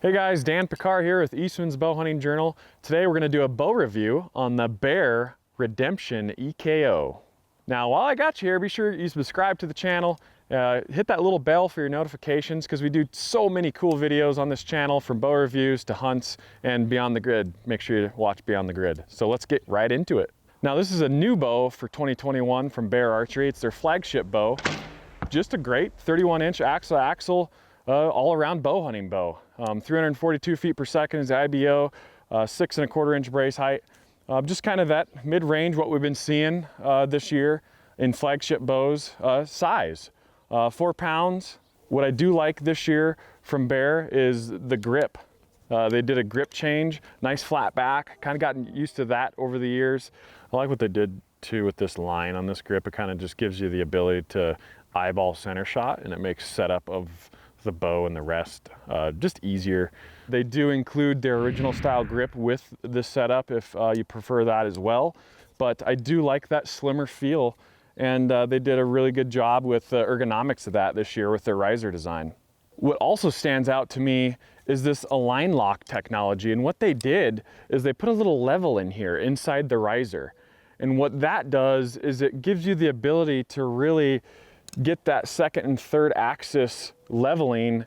Hey guys, Dan Pickar here with Eastmans Bow Hunting Journal. Today we're going to do a bow review on the Bear Redemption EKO. Now while I got you here, be sure you subscribe to the channel, hit that little bell for your notifications because we do so many cool videos on this channel, from bow reviews to hunts and Beyond the Grid. Make sure you watch Beyond the Grid. So let's get right into it. Now this is a new bow for 2021 from Bear Archery. It's their flagship bow. Just a great 31-inch axle all-around bow hunting bow. 342 feet per second is the IBO, 6 1/4 inch brace height. Just kind of that mid-range, what we've been seeing this year in flagship bows size. 4 pounds. What I do like this year from Bear is the grip. They did a grip change, nice flat back. Kind of gotten used to that over the years. I like what they did too with this line on this grip. It kind of just gives you the ability to eyeball center shot, and it makes setup of the bow and the rest just easier. They do include their original style grip with this setup if you prefer that as well. But I do like that slimmer feel, and they did a really good job with the ergonomics of that this year with their riser design. What also stands out to me is this align lock technology, and what they did is they put a little level in here inside the riser. And what that does is it gives you the ability to really get that second and third axis leveling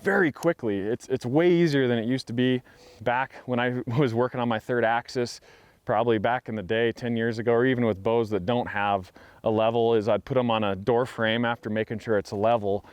very quickly. It's way easier than it used to be back when I was working on my third axis, probably back in the day 10 years ago, or even with bows that don't have a level. Is I'd put them on a door frame after making sure it's a level,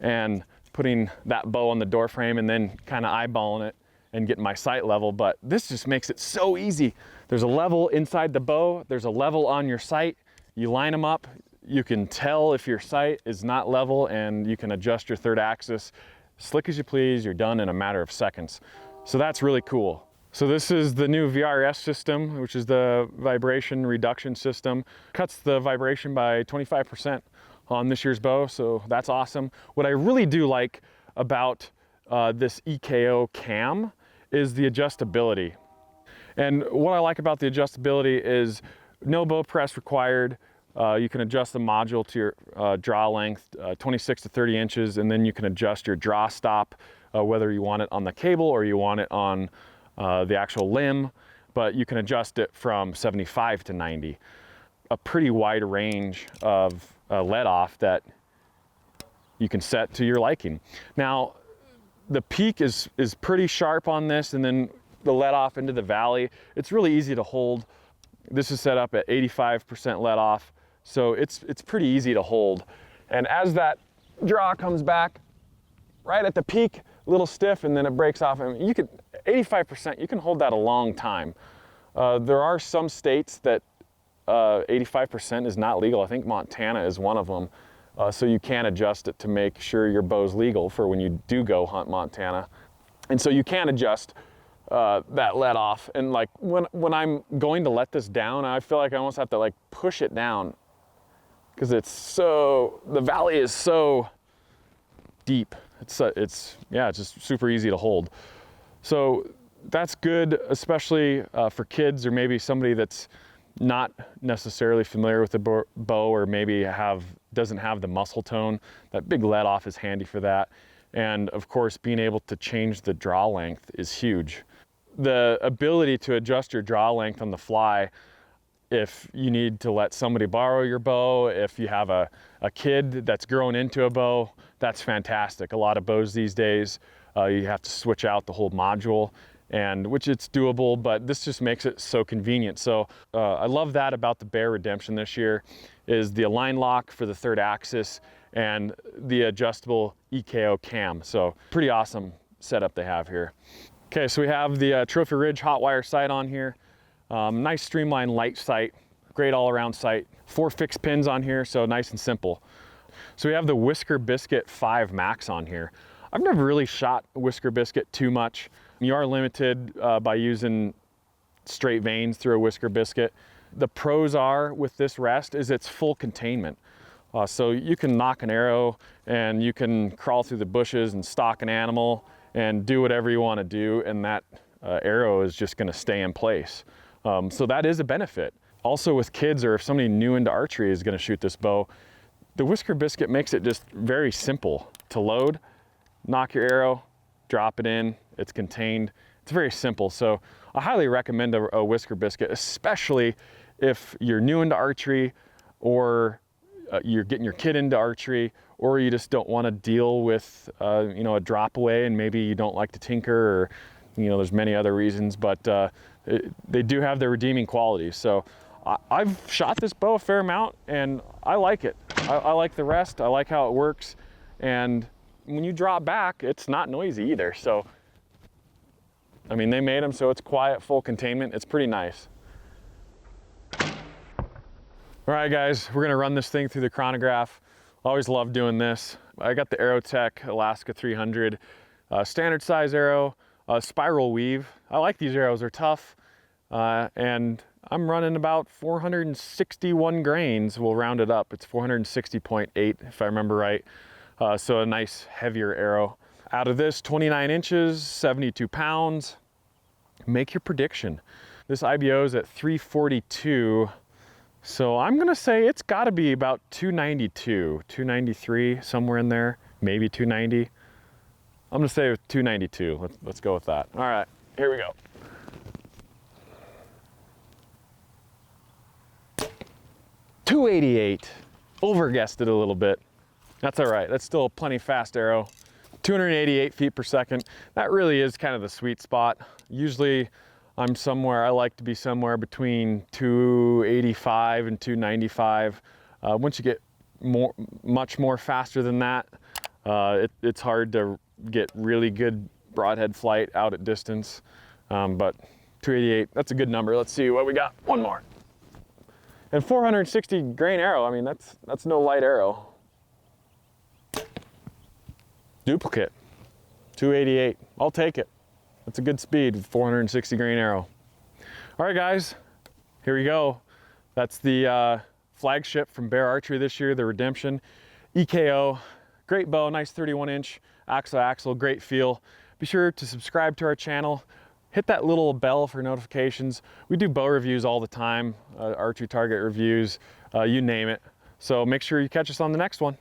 and putting that bow on the door frame and then kind of eyeballing it and getting my sight level. But this just makes it so easy. There's a level inside the bow, there's a level on your sight. You line them up, you can tell if your sight is not level, and you can adjust your third axis. Slick as you please, you're done in a matter of seconds. So that's really cool. So this is the new VRS system, which is the vibration reduction system. Cuts the vibration by 25% on this year's bow, so that's awesome. What I really do like about this EKO cam is the adjustability. And what I like about the adjustability is no bow press required. You can adjust the module to your draw length, 26 to 30 inches, and then you can adjust your draw stop, whether you want it on the cable or you want it on the actual limb, but you can adjust it from 75 to 90. A pretty wide range of let off that you can set to your liking. Now, the peak is pretty sharp on this, and then the let off into the valley, it's really easy to hold. This is set up at 85% let off. So it's pretty easy to hold. And as that draw comes back, right at the peak, a little stiff, and then it breaks off. I mean, you could, 85%, you can hold that a long time. There are some states that 85% is not legal. I think Montana is one of them. So you can adjust it to make sure your bow's legal for when you do go hunt Montana. And so you can adjust that let off. And like when I'm going to let this down, I feel like I almost have to like push it down, because the valley is so deep. It's just super easy to hold. So that's good, especially for kids, or maybe somebody that's not necessarily familiar with the bow, or maybe doesn't have the muscle tone. That big let off is handy for that. And of course, being able to change the draw length is huge. The ability to adjust your draw length on the fly, if you need to let somebody borrow your bow, if you have a kid that's grown into a bow, that's fantastic. A lot of bows these days, you have to switch out the whole module, and which it's doable, but this just makes it so convenient. So I love that about the Bear Redemption this year, is the align lock for the third axis and the adjustable EKO cam. So pretty awesome setup they have here. Okay, so we have the Trophy Ridge hot wire sight on here. Nice streamlined light sight, great all around sight. 4 fixed pins on here, so nice and simple. So we have the Whisker Biscuit 5 Max on here. I've never really shot Whisker Biscuit too much. You are limited by using straight vanes through a Whisker Biscuit. The pros are with this rest is it's full containment. So you can knock an arrow, and you can crawl through the bushes and stalk an animal and do whatever you want to do, and that arrow is just going to stay in place. So that is a benefit. Also with kids, or if somebody new into archery is going to shoot this bow, the Whisker Biscuit makes it just very simple to load, knock your arrow, drop it in, it's contained. It's very simple. So I highly recommend a whisker biscuit, especially if you're new into archery, or you're getting your kid into archery, or you just don't want to deal with you know, a drop away, and maybe you don't like to tinker, or you know, there's many other reasons, but they do have their redeeming qualities. So I've shot this bow a fair amount and I like it. I like the rest. I like how it works, and when you drop back, it's not noisy either. So I mean, they made them so it's quiet, full containment. It's pretty nice. All right, guys, we're gonna run this thing through the chronograph. Always love doing this. I got the Aerotech Alaska 300, standard size arrow, spiral weave. I like these arrows, they're tough. And I'm running about 461 grains. We'll round it up. It's 460.8 if I remember right. So a nice heavier arrow. Out of this, 29 inches, 72 pounds. Make your prediction. This IBO is at 342. So I'm gonna say it's gotta be about 292, 293, somewhere in there, maybe 290. I'm gonna say 292, let's go with that. All right, here we go. .288, overguessed it a little bit. That's all right, that's still a plenty fast arrow. 288 feet per second. That really is kind of the sweet spot. Usually I like to be somewhere between 285 and 295. Once you get much more faster than that, it's hard to get really good broadhead flight out at distance. But 288, that's a good number. Let's see what we got. One more. And 460 grain arrow, I mean, that's no light arrow. Duplicate, 288, I'll take it. That's a good speed, 460 grain arrow. All right, guys, here we go. That's the flagship from Bear Archery this year, the Redemption EKO. Great bow, nice 31-inch axle, great feel. Be sure to subscribe to our channel. Hit that little bell for notifications. We do bow reviews all the time, archery target reviews, you name it. So make sure you catch us on the next one.